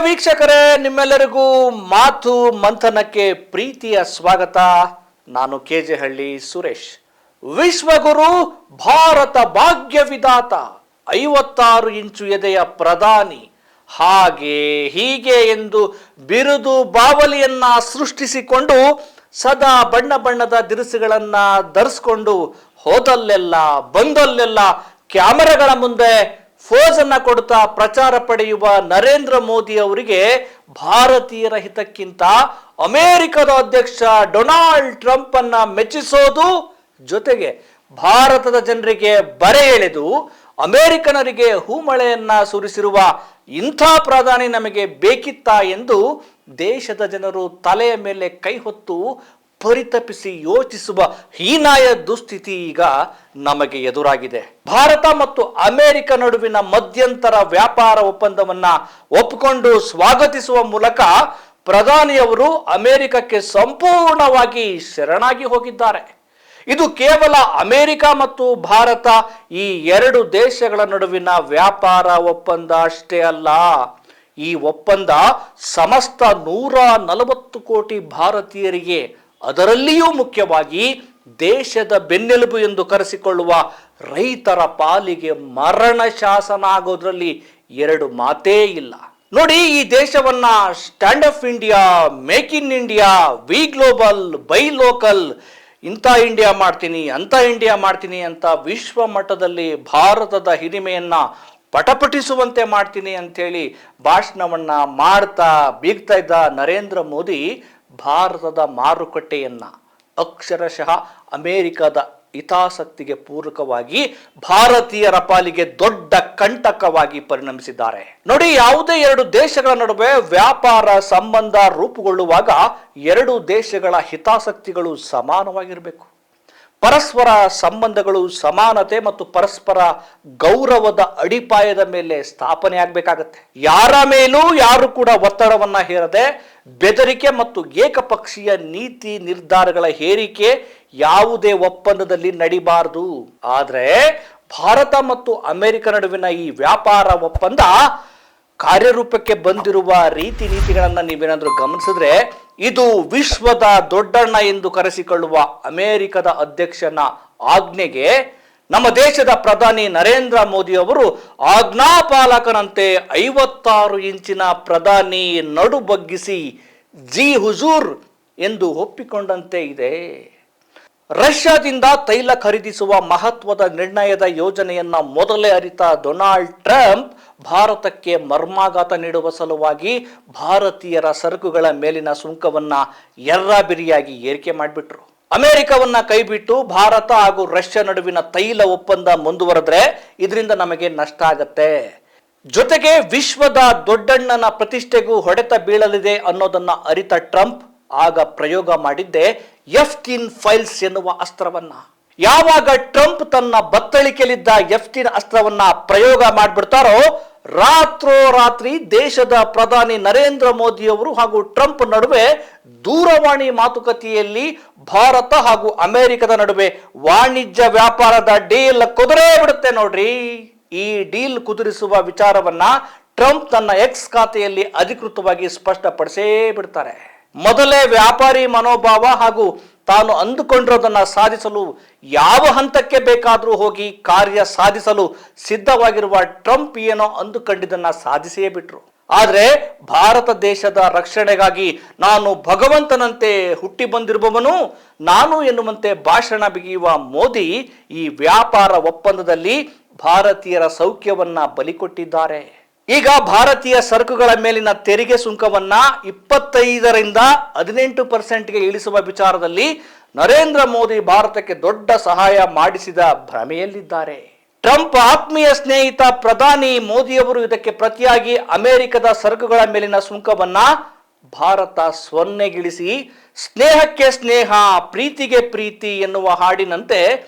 ವೀಕ್ಷಕರೇ, ನಿಮ್ಮೆಲ್ಲರಿಗೂ ಮಾತು ಮಂಥನಕ್ಕೆ ಪ್ರೀತಿಯ ಸ್ವಾಗತ. ನಾನು ಕೆಜೆಹಳ್ಳಿ ಸುರೇಶ್. ವಿಶ್ವಗುರು, ಭಾರತ ಭಾಗ್ಯ ವಿಧಾತ, 56 ಇಂಚು ಎದೆಯ ಪ್ರಧಾನಿ, ಹಾಗೆ ಹೀಗೆ ಎಂದು ಬಿರುದು ಬಾವಲಿಯನ್ನ ಸೃಷ್ಟಿಸಿಕೊಂಡು ಸದಾ ಬಣ್ಣ ಬಣ್ಣದ ದಿರಿಸುಗಳನ್ನ ಧರಿಸಿಕೊಂಡು ಹೋದಲ್ಲೆಲ್ಲ ಬಂದಲ್ಲೆಲ್ಲ ಕ್ಯಾಮೆರಾಗಳ ಮುಂದೆ ಫೋಸ್ ಅನ್ನ ಕೊಡುತ್ತಾ ಪ್ರಚಾರ ಪಡೆಯುವ ನರೇಂದ್ರ ಮೋದಿ ಅವರಿಗೆ ಭಾರತೀಯರ ಹಿತಕ್ಕಿಂತ ಅಮೆರಿಕದ ಅಧ್ಯಕ್ಷ ಡೊನಾಲ್ಡ್ ಟ್ರಂಪ್ ಅನ್ನ ಮೆಚ್ಚಿಸೋದು, ಜೊತೆಗೆ ಭಾರತದ ಜನರಿಗೆ ಬರೆ ಎಳೆದು ಅಮೆರಿಕನರಿಗೆ ಹೂಮಳೆಯನ್ನ ಸುರಿಸಿರುವ ಇಂಥ ಪ್ರಧಾನಿ ನಮಗೆ ಬೇಕಿತ್ತಾ ಎಂದು ದೇಶದ ಜನರು ತಲೆಯ ಮೇಲೆ ಕೈ ಹೊತ್ತು ಪರಿತಪಿಸಿ ಯೋಚಿಸುವ ಹೀನಾಯ ದುಸ್ಥಿತಿ ಈಗ ನಮಗೆ ಎದುರಾಗಿದೆ. ಭಾರತ ಮತ್ತು ಅಮೆರಿಕ ನಡುವಿನ ಮಧ್ಯಂತರ ವ್ಯಾಪಾರ ಒಪ್ಪಂದವನ್ನ ಒಪ್ಪಿಕೊಂಡು ಸ್ವಾಗತಿಸುವ ಮೂಲಕ ಪ್ರಧಾನಿಯವರು ಅಮೆರಿಕಕ್ಕೆ ಸಂಪೂರ್ಣವಾಗಿ ಶರಣಾಗಿ ಹೋಗಿದ್ದಾರೆ. ಇದು ಕೇವಲ ಅಮೆರಿಕ ಮತ್ತು ಭಾರತ ಈ ಎರಡು ದೇಶಗಳ ನಡುವಿನ ವ್ಯಾಪಾರ ಒಪ್ಪಂದ ಅಷ್ಟೇ ಅಲ್ಲ. ಈ ಒಪ್ಪಂದ ಸಮಸ್ತ 140 ಕೋಟಿ ಭಾರತೀಯರಿಗೆ, ಅದರಲ್ಲಿಯೂ ಮುಖ್ಯವಾಗಿ ದೇಶದ ಬೆನ್ನೆಲುಬು ಎಂದು ಕರೆಸಿಕೊಳ್ಳುವ ರೈತರ ಪಾಲಿಗೆ ಮರಣ ಶಾಸನ ಆಗೋದ್ರಲ್ಲಿ ಎರಡು ಮಾತೇ ಇಲ್ಲ. ನೋಡಿ, ಈ ದೇಶವನ್ನ stand up India, make in India, we global, buy local, ಇಂಥ ಇಂಡಿಯಾ ಮಾಡ್ತೀನಿ, ಅಂಥ ಇಂಡಿಯಾ ಮಾಡ್ತೀನಿ ಅಂತ ವಿಶ್ವ ಮಟ್ಟದಲ್ಲಿ ಭಾರತದ ಹಿರಿಮೆಯನ್ನ ಪಟಪಟಿಸುವಂತೆ ಮಾಡ್ತೀನಿ ಅಂತೇಳಿ ಭಾಷಣವನ್ನ ಮಾಡ್ತಾ ಬೀಗ್ತಾ ಇದ್ದ ನರೇಂದ್ರ ಮೋದಿ ಭಾರತದ ಮಾರುಕಟ್ಟೆಯನ್ನ ಅಕ್ಷರಶಃ ಅಮೆರಿಕದ ಹಿತಾಸಕ್ತಿಗೆ ಪೂರಕವಾಗಿ ಭಾರತೀಯರ ಪಾಲಿಗೆ ದೊಡ್ಡ ಕಂಟಕವಾಗಿ ಪರಿಣಮಿಸಿದ್ದಾರೆ. ನೋಡಿ, ಯಾವುದೇ ಎರಡು ದೇಶಗಳ ನಡುವೆ ವ್ಯಾಪಾರ ಸಂಬಂಧ ರೂಪುಗೊಳ್ಳುವಾಗ ಎರಡು ದೇಶಗಳ ಹಿತಾಸಕ್ತಿಗಳು ಸಮಾನವಾಗಿರಬೇಕು. ಪರಸ್ಪರ ಸಂಬಂಧಗಳು ಸಮಾನತೆ ಮತ್ತು ಪರಸ್ಪರ ಗೌರವದ ಅಡಿಪಾಯದ ಮೇಲೆ ಸ್ಥಾಪನೆ ಆಗಬೇಕಾಗತ್ತೆ. ಯಾರ ಮೇಲೂ ಯಾರು ಕೂಡ ಒತ್ತಡವನ್ನ ಹೇರದೆ ಬೆದರಿಕೆ ಮತ್ತು ಏಕಪಕ್ಷೀಯ ನೀತಿ ನಿರ್ಧಾರಗಳ ಹೇರಿಕೆ ಯಾವುದೇ ಒಪ್ಪಂದದಲ್ಲಿ ನಡಿಬಾರದು. ಆದ್ರೆ ಭಾರತ ಮತ್ತು ಅಮೆರಿಕ ನಡುವಿನ ಈ ವ್ಯಾಪಾರ ಒಪ್ಪಂದ ಕಾರ್ಯರೂಪಕ್ಕೆ ಬಂದಿರುವ ರೀತಿ ನೀತಿಗಳನ್ನ ನೀವೇನಾದ್ರೂ ಗಮನಿಸಿದ್ರೆ, ಇದು ವಿಶ್ವದ ದೊಡ್ಡಣ್ಣ ಎಂದು ಕರೆಸಿಕೊಳ್ಳುವ ಅಮೆರಿಕದ ಅಧ್ಯಕ್ಷನ ಆಜ್ಞೆಗೆ ನಮ್ಮ ದೇಶದ ಪ್ರಧಾನಿ ನರೇಂದ್ರ ಮೋದಿ ಅವರು ಆಜ್ಞಾಪಾಲಕನಂತೆ 56 ಇಂಚಿನ ಪ್ರಧಾನಿ ನಡು ಬಗ್ಗಿಸಿ ಜಿ ಹುಜೂರ್ ಎಂದು ಒಪ್ಪಿಕೊಂಡಂತೆ ಇದೆ. ರಷ್ಯಾದಿಂದ ತೈಲ ಖರೀದಿಸುವ ಮಹತ್ವದ ನಿರ್ಣಯದ ಯೋಜನೆಯನ್ನ ಮೊದಲೇ ಅರಿತ ಡೊನಾಲ್ಡ್ ಟ್ರಂಪ್ ಭಾರತಕ್ಕೆ ಮರ್ಮಾಘಾತ ನೀಡುವ ಸಲುವಾಗಿ ಭಾರತೀಯರ ಸರಕುಗಳ ಮೇಲಿನ ಸುಂಕವನ್ನ ಎರ್ರಾಬಿರಿಯಾಗಿ ಏರಿಕೆ ಮಾಡಿಬಿಟ್ರು. ಅಮೆರಿಕವನ್ನ ಕೈಬಿಟ್ಟು ಭಾರತ ಹಾಗೂ ರಷ್ಯಾ ನಡುವಿನ ತೈಲ ಒಪ್ಪಂದ ಮುಂದುವರೆದ್ರೆ ಇದರಿಂದ ನಮಗೆ ನಷ್ಟ ಆಗತ್ತೆ, ಜೊತೆಗೆ ವಿಶ್ವದ ದೊಡ್ಡಣ್ಣನ ಪ್ರತಿಷ್ಠೆಗೂ ಹೊಡೆತ ಬೀಳಲಿದೆ ಅನ್ನೋದನ್ನ ಅರಿತ ಟ್ರಂಪ್ ಆಗ ಪ್ರಯೋಗ ಮಾಡಿದ್ದೆ ಎಫ್ಟೀನ್ ಫೈಲ್ಸ್ ಎನ್ನುವ ಅಸ್ತ್ರವನ್ನ. ಯಾವಾಗ ಟ್ರಂಪ್ ತನ್ನ ಬತ್ತಳಿಕೆಯಲ್ಲಿದ್ದ ಎಫ್ಟೀನ್ ಅಸ್ತ್ರವನ್ನ ಪ್ರಯೋಗ ಮಾಡಿಬಿಡ್ತಾರೋ, ರಾತ್ರೋರಾತ್ರಿ ದೇಶದ ಪ್ರಧಾನಿ ನರೇಂದ್ರ ಮೋದಿ ಅವರು ಹಾಗೂ ಟ್ರಂಪ್ ನಡುವೆ ದೂರವಾಣಿ ಮಾತುಕತೆಯಲ್ಲಿ ಭಾರತ ಹಾಗೂ ಅಮೆರಿಕದ ನಡುವೆ ವಾಣಿಜ್ಯ ವ್ಯಾಪಾರದ ಡೀಲ್ ಕುದುರೇ ಬಿಡುತ್ತೆ ನೋಡ್ರಿ. ಈ ಡೀಲ್ ಕುದುರಿಸುವ ವಿಚಾರವನ್ನ ಟ್ರಂಪ್ ತನ್ನ ಎಕ್ಸ್ ಖಾತೆಯಲ್ಲಿ ಅಧಿಕೃತವಾಗಿ ಸ್ಪಷ್ಟಪಡಿಸೇ ಬಿಡ್ತಾರೆ. ಮೊದಲೇ ವ್ಯಾಪಾರಿ ಮನೋಭಾವ ಹಾಗೂ ತಾನು ಅಂದುಕೊಂಡಿರೋದನ್ನ ಸಾಧಿಸಲು ಯಾವ ಹಂತಕ್ಕೆ ಬೇಕಾದರೂ ಹೋಗಿ ಕಾರ್ಯ ಸಾಧಿಸಲು ಸಿದ್ಧವಾಗಿರುವ ಟ್ರಂಪ್ ಏನೋ ಅಂದುಕೊಂಡಿದ್ದನ್ನ ಸಾಧಿಸೇ ಬಿಟ್ರು. ಆದ್ರೆ ಭಾರತ ದೇಶದ ರಕ್ಷಣೆಗಾಗಿ ನಾನು ಭಗವಂತನಂತೆ ಹುಟ್ಟಿ ಬಂದಿರುವವನು ನಾನು ಎನ್ನುವಂತೆ ಭಾಷಣ ಬಿಗಿಯುವ ಮೋದಿ ಈ ವ್ಯಾಪಾರ ಒಪ್ಪಂದದಲ್ಲಿ ಭಾರತೀಯರ ಸೌಖ್ಯವನ್ನ ಬಲಿಕೊಟ್ಟಿದ್ದಾರೆ. ಈಗ ಭಾರತೀಯ ಸರಕುಗಳ ಮೇಲಿನ ತೆರಿಗೆ ಸುಂಕವನ್ನ 25ರಿಂದ 18% ಇಳಿಸುವ ವಿಚಾರದಲ್ಲಿ ನರೇಂದ್ರ ಮೋದಿ ಭಾರತಕ್ಕೆ ದೊಡ್ಡ ಸಹಾಯ ಮಾಡಿಸಿದ ಭ್ರಮೆಯಲ್ಲಿದ್ದಾರೆ. ಟ್ರಂಪ್ ಆತ್ಮೀಯ ಸ್ನೇಹಿತ ಪ್ರಧಾನಿ ಮೋದಿಯವರು ಇದಕ್ಕೆ ಪ್ರತಿಯಾಗಿ ಅಮೆರಿಕದ ಸರಕುಗಳ ಮೇಲಿನ ಸುಂಕವನ್ನ ಭಾರತ 0ಗಿಳಿಸಿ ಸ್ನೇಹಕ್ಕೆ ಸ್ನೇಹ, ಪ್ರೀತಿಗೆ ಪ್ರೀತಿ ಎನ್ನುವ ಹಾಡಿನಂತೆ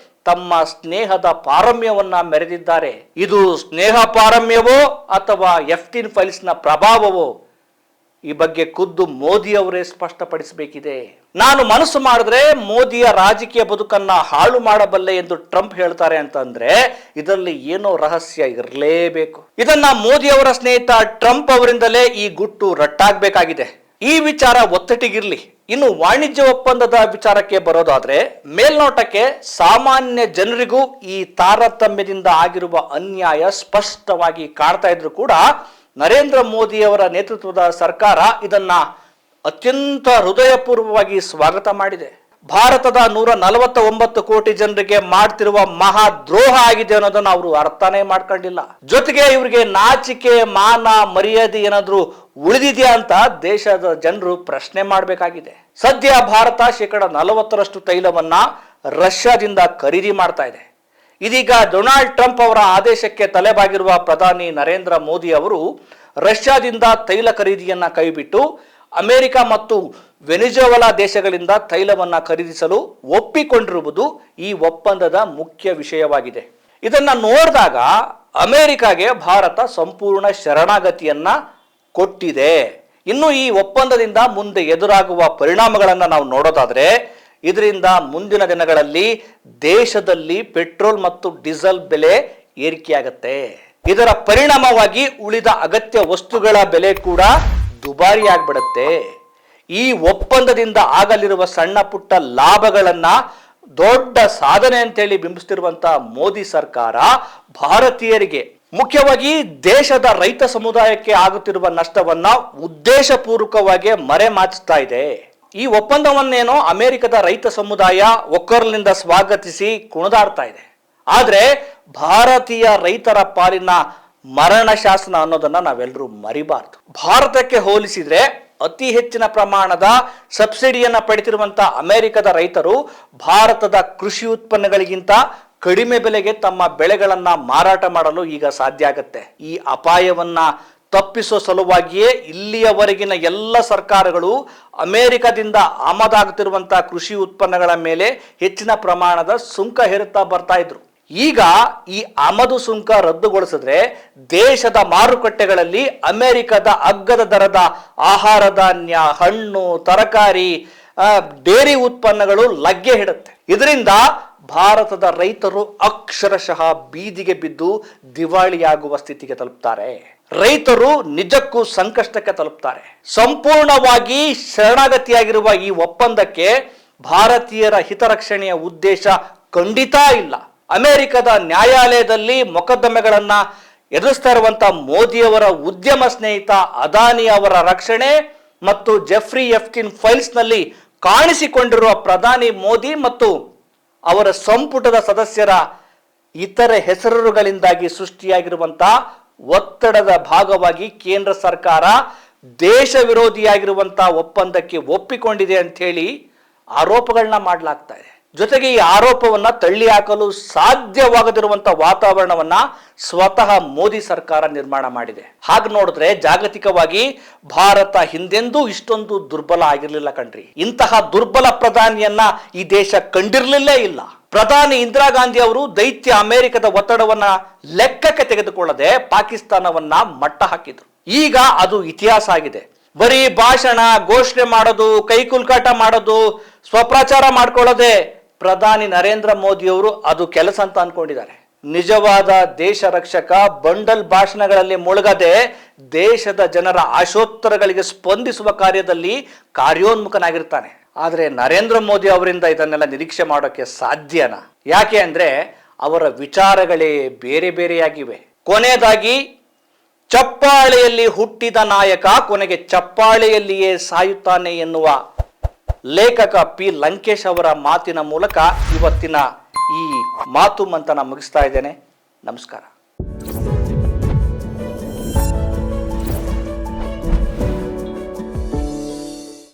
ತಮ್ಮ ಸ್ನೇಹದ ಪಾರಮ್ಯವನ್ನ ಮೆರೆದಿದ್ದಾರೆ. ಇದು ಸ್ನೇಹ ಪಾರಮ್ಯವೋ ಅಥವಾ ಎಫ್ಟೀನ್ ಫೈಲ್ಸ್ನ ಪ್ರಭಾವವೋ ಈ ಬಗ್ಗೆ ಖುದ್ದು ಮೋದಿ ಅವರೇ ಸ್ಪಷ್ಟಪಡಿಸಬೇಕಿದೆ. ನಾನು ಮನಸ್ಸು ಮಾಡಿದ್ರೆ ಮೋದಿಯ ರಾಜಕೀಯ ಬದುಕನ್ನ ಹಾಳು ಮಾಡಬಲ್ಲೆ ಎಂದು ಟ್ರಂಪ್ ಹೇಳ್ತಾರೆ ಅಂತಂದ್ರೆ ಇದರಲ್ಲಿ ಏನೋ ರಹಸ್ಯ ಇರಲೇಬೇಕು. ಇದನ್ನ ಮೋದಿ ಅವರ ಸ್ನೇಹಿತ ಟ್ರಂಪ್ ಅವರಿಂದಲೇ ಈ ಗುಟ್ಟು ರಟ್ಟಾಗಬೇಕಾಗಿದೆ. ಈ ವಿಚಾರ ಒತ್ತಟಿಗಿರ್ಲಿ. ಇನ್ನು ವಾಣಿಜ್ಯ ಒಪ್ಪಂದದ ವಿಚಾರಕ್ಕೆ ಬರೋದಾದ್ರೆ, ಮೇಲ್ನೋಟಕ್ಕೆ ಸಾಮಾನ್ಯ ಜನರಿಗೂ ಈ ತಾರತಮ್ಯದಿಂದ ಆಗಿರುವ ಅನ್ಯಾಯ ಸ್ಪಷ್ಟವಾಗಿ ಕಾಣ್ತಾ ಇದ್ರು ಕೂಡ ನರೇಂದ್ರ ಮೋದಿ ಅವರ ನೇತೃತ್ವದ ಸರ್ಕಾರ ಇದನ್ನ ಅತ್ಯಂತ ಹೃದಯಪೂರ್ವಕವಾಗಿ ಸ್ವಾಗತ ಮಾಡಿದೆ. ಭಾರತದ 149 ಕೋಟಿ ಜನರಿಗೆ ಮಾಡ್ತಿರುವ ಮಹಾ ದ್ರೋಹ ಆಗಿದೆ ಅನ್ನೋದನ್ನ ಅವರು ಅರ್ಥನೇ ಮಾಡ್ಕೊಂಡಿಲ್ಲ. ಜೊತೆಗೆ ಇವರಿಗೆ ನಾಚಿಕೆ ಮಾನ ಮರ್ಯಾದೆ ಏನಾದ್ರೂ ಉಳಿದಿದೆಯಾ ಅಂತ ದೇಶದ ಜನರು ಪ್ರಶ್ನೆ ಮಾಡಬೇಕಾಗಿದೆ. ಸದ್ಯ ಭಾರತ 40% ತೈಲವನ್ನ ರಷ್ಯಾದಿಂದ ಖರೀದಿ ಮಾಡ್ತಾ ಇದೆ. ಇದೀಗ ಡೊನಾಲ್ಡ್ ಟ್ರಂಪ್ ಅವರ ಆದೇಶಕ್ಕೆ ತಲೆಬಾಗಿರುವ ಪ್ರಧಾನಿ ನರೇಂದ್ರ ಮೋದಿ ಅವರು ರಷ್ಯಾದಿಂದ ತೈಲ ಖರೀದಿಯನ್ನ ಕೈಬಿಟ್ಟು ಅಮೆರಿಕ ಮತ್ತು ವೆನಿಜುವೆಲಾ ದೇಶಗಳಿಂದ ತೈಲವನ್ನ ಖರೀದಿಸಲು ಒಪ್ಪಿಕೊಂಡಿರುವುದು ಈ ಒಪ್ಪಂದದ ಮುಖ್ಯ ವಿಷಯವಾಗಿದೆ. ಇದನ್ನ ನೋಡಿದಾಗ ಅಮೆರಿಕಾಗೆ ಭಾರತ ಸಂಪೂರ್ಣ ಶರಣಾಗತಿಯನ್ನ ಕೊಟ್ಟಿದೆ. ಇನ್ನು ಈ ಒಪ್ಪಂದದಿಂದ ಮುಂದೆ ಎದುರಾಗುವ ಪರಿಣಾಮಗಳನ್ನು ನಾವು ನೋಡೋದಾದ್ರೆ, ಇದರಿಂದ ಮುಂದಿನ ದಿನಗಳಲ್ಲಿ ದೇಶದಲ್ಲಿ ಪೆಟ್ರೋಲ್ ಮತ್ತು ಡೀಸೆಲ್ ಬೆಲೆ ಏರಿಕೆಯಾಗುತ್ತೆ. ಇದರ ಪರಿಣಾಮವಾಗಿ ಉಳಿದ ಅಗತ್ಯ ವಸ್ತುಗಳ ಬೆಲೆ ಕೂಡ ದುಬಾರಿ ಆಗ್ಬಿಡುತ್ತೆ. ಈ ಒಪ್ಪಂದದಿಂದ ಆಗಲಿರುವ ಸಣ್ಣ ಪುಟ್ಟ ಲಾಭಗಳನ್ನ ದೊಡ್ಡ ಸಾಧನೆ ಅಂತೇಳಿ ಬಿಂಬಿಸ್ತಿರುವಂತಹ ಮೋದಿ ಸರ್ಕಾರ ಭಾರತೀಯರಿಗೆ, ಮುಖ್ಯವಾಗಿ ದೇಶದ ರೈತ ಸಮುದಾಯಕ್ಕೆ ಆಗುತ್ತಿರುವ ನಷ್ಟವನ್ನ ಉದ್ದೇಶಪೂರ್ವಕವಾಗಿ ಮರೆಮಾಚ್ತಾ ಇದೆ. ಈ ಒಪ್ಪಂದವನ್ನೇನೋ ಅಮೆರಿಕದ ರೈತ ಸಮುದಾಯ ಒಕ್ಕೊರಲಿನಿಂದ ಸ್ವಾಗತಿಸಿ ಕುಣಿದಾಡ್ತಾ ಇದೆ. ಆದ್ರೆ ಭಾರತೀಯ ರೈತರ ಪಾಲಿನ ಮರಣ ಶಾಸನ ಅನ್ನೋದನ್ನ ನಾವೆಲ್ಲರೂ ಮರಿಬಾರ್ದು. ಭಾರತಕ್ಕೆ ಹೋಲಿಸಿದ್ರೆ ಅತಿ ಹೆಚ್ಚಿನ ಪ್ರಮಾಣದ ಸಬ್ಸಿಡಿಯನ್ನ ಪಡೆದಿರುವಂತಹ ಅಮೆರಿಕದ ರೈತರು ಭಾರತದ ಕೃಷಿ ಉತ್ಪನ್ನಗಳಿಗಿಂತ ಕಡಿಮೆ ಬೆಲೆಗೆ ತಮ್ಮ ಬೆಳೆಗಳನ್ನ ಮಾರಾಟ ಮಾಡಲು ಈಗ ಸಾಧ್ಯ ಆಗುತ್ತೆ. ಈ ಅಪಾಯವನ್ನ ತಪ್ಪಿಸೋ ಸಲುವಾಗಿಯೇ ಇಲ್ಲಿಯವರೆಗಿನ ಎಲ್ಲ ಸರ್ಕಾರಗಳು ಅಮೆರಿಕದಿಂದ ಆಮದಾಗುತ್ತಿರುವಂತಹ ಕೃಷಿ ಉತ್ಪನ್ನಗಳ ಮೇಲೆ ಹೆಚ್ಚಿನ ಪ್ರಮಾಣದ ಸುಂಕ ಹೇರುತ್ತಾ ಬರ್ತಾ ಇದ್ರು. ಈಗ ಈ ಆಮದು ಸುಂಕ ರದ್ದುಗೊಳಿಸಿದ್ರೆ ದೇಶದ ಮಾರುಕಟ್ಟೆಗಳಲ್ಲಿ ಅಮೆರಿಕದ ಅಗ್ಗದ ದರದ ಆಹಾರ ಧಾನ್ಯ, ಹಣ್ಣು, ತರಕಾರಿ, ಡೇರಿ ಉತ್ಪನ್ನಗಳು ಲಗ್ಗೆ ಹಿಡುತ್ತೆ. ಇದರಿಂದ ಭಾರತದ ರೈತರು ಅಕ್ಷರಶಃ ಬೀದಿಗೆ ಬಿದ್ದು ದಿವಾಳಿಯಾಗುವ ಸ್ಥಿತಿಗೆ ತಲುಪ್ತಾರೆ. ರೈತರು ನಿಜಕ್ಕೂ ಸಂಕಷ್ಟಕ್ಕೆ ತಲುಪ್ತಾರೆ. ಸಂಪೂರ್ಣವಾಗಿ ಶರಣಾಗತಿಯಾಗಿರುವ ಈ ಒಪ್ಪಂದಕ್ಕೆ ಭಾರತೀಯರ ಹಿತರಕ್ಷಣೆಯ ಉದ್ದೇಶ ಖಂಡಿತ ಇಲ್ಲ. ಅಮೆರಿಕದ ನ್ಯಾಯಾಲಯದಲ್ಲಿ ಮೊಕದ್ದಮೆಗಳನ್ನ ಎದುರಿಸ್ತಾ ಇರುವಂತಹ ಮೋದಿಯವರ ಉದ್ಯಮ ಸ್ನೇಹಿತ ಅದಾನಿ ಅವರ ರಕ್ಷಣೆ ಮತ್ತು ಜೆಫ್ರಿ ಎಫ್ಸ್ಟೈನ್ ಫೈಲ್ಸ್ ನಲ್ಲಿ ಕಾಣಿಸಿಕೊಂಡಿರುವ ಪ್ರಧಾನಿ ಮೋದಿ ಮತ್ತು ಅವರ ಸಂಪುಟದ ಸದಸ್ಯರ ಇತರೆ ಹೆಸರುಗಳಿಂದಾಗಿ ಸೃಷ್ಟಿಯಾಗಿರುವಂತಹ ಒತ್ತಡದ ಭಾಗವಾಗಿ ಕೇಂದ್ರ ಸರ್ಕಾರ ದೇಶ ವಿರೋಧಿಯಾಗಿರುವಂತಹ ಒಪ್ಪಂದಕ್ಕೆ ಒಪ್ಪಿಕೊಂಡಿದೆ ಅಂತ ಹೇಳಿ ಆರೋಪಗಳನ್ನ ಮಾಡಲಾಗ್ತಾ ಇದೆ. ಜೊತೆಗೆ ಈ ಆರೋಪವನ್ನ ತಳ್ಳಿ ಹಾಕಲು ಸಾಧ್ಯವಾಗದಿರುವಂತಹ ವಾತಾವರಣವನ್ನ ಸ್ವತಃ ಮೋದಿ ಸರ್ಕಾರ ನಿರ್ಮಾಣ ಮಾಡಿದೆ. ಹಾಗೆ ನೋಡಿದ್ರೆ ಜಾಗತಿಕವಾಗಿ ಭಾರತ ಹಿಂದೆಂದೂ ಇಷ್ಟೊಂದು ದುರ್ಬಲ ಆಗಿರ್ಲಿಲ್ಲ ಕಣ್ರಿ. ಇಂತಹ ದುರ್ಬಲ ಪ್ರಧಾನಿಯನ್ನ ಈ ದೇಶ ಕಂಡಿರ್ಲಿಲ್ಲೇ ಇಲ್ಲ. ಪ್ರಧಾನಿ ಇಂದಿರಾ ಗಾಂಧಿ ಅವರು ದೈತ್ಯ ಅಮೆರಿಕದ ಒತ್ತಡವನ್ನ ಲೆಕ್ಕಕ್ಕೆ ತೆಗೆದುಕೊಳ್ಳದೆ ಪಾಕಿಸ್ತಾನವನ್ನ ಮಟ್ಟ ಹಾಕಿದ್ರು. ಈಗ ಅದು ಇತಿಹಾಸ ಆಗಿದೆ. ಬರೀ ಭಾಷಣ ಘೋಷಣೆ ಮಾಡೋದು, ಕೈಕುಲ್ಕಾಟ ಮಾಡೋದು, ಸ್ವಪ್ರಚಾರ ಮಾಡ್ಕೊಳ್ಳೋದೆ ಪ್ರಧಾನಿ ನರೇಂದ್ರ ಮೋದಿ ಅವರು ಅದು ಕೆಲಸ ಅಂತ ಅನ್ಕೊಂಡಿದ್ದಾರೆ. ನಿಜವಾದ ದೇಶ ರಕ್ಷಕ ಬಂಡಲ್ ಭಾಷಣಗಳಲ್ಲಿ ಮುಳುಗದೆ ದೇಶದ ಜನರ ಆಶೋತ್ತರಗಳಿಗೆ ಸ್ಪಂದಿಸುವ ಕಾರ್ಯದಲ್ಲಿ ಕಾರ್ಯೋನ್ಮುಖನಾಗಿರ್ತಾನೆ. ಆದರೆ ನರೇಂದ್ರ ಮೋದಿ ಅವರಿಂದ ಇದನ್ನೆಲ್ಲ ನಿರೀಕ್ಷೆ ಮಾಡೋಕೆ ಸಾಧ್ಯನಾ? ಯಾಕೆ ಅಂದ್ರೆ ಅವರ ವಿಚಾರಗಳೇ ಬೇರೆ ಬೇರೆಯಾಗಿವೆ. ಕೊನೆಯದಾಗಿ, ಚಪ್ಪಾಳೆಯಲ್ಲಿ ಹುಟ್ಟಿದ ನಾಯಕ ಕೊನೆಗೆ ಚಪ್ಪಾಳೆಯಲ್ಲಿಯೇ ಸಾಯುತ್ತಾನೆ ಎನ್ನುವ ಲೇಖಕ ಪಿ ಲಂಕೇಶ್ ಅವರ ಮಾತಿನ ಮೂಲಕ ಇವತ್ತಿನ ಈ ಮಾತು ಮಂಥನ ಮುಗಿಸ್ತಾ ಇದ್ದೇನೆ. ನಮಸ್ಕಾರ.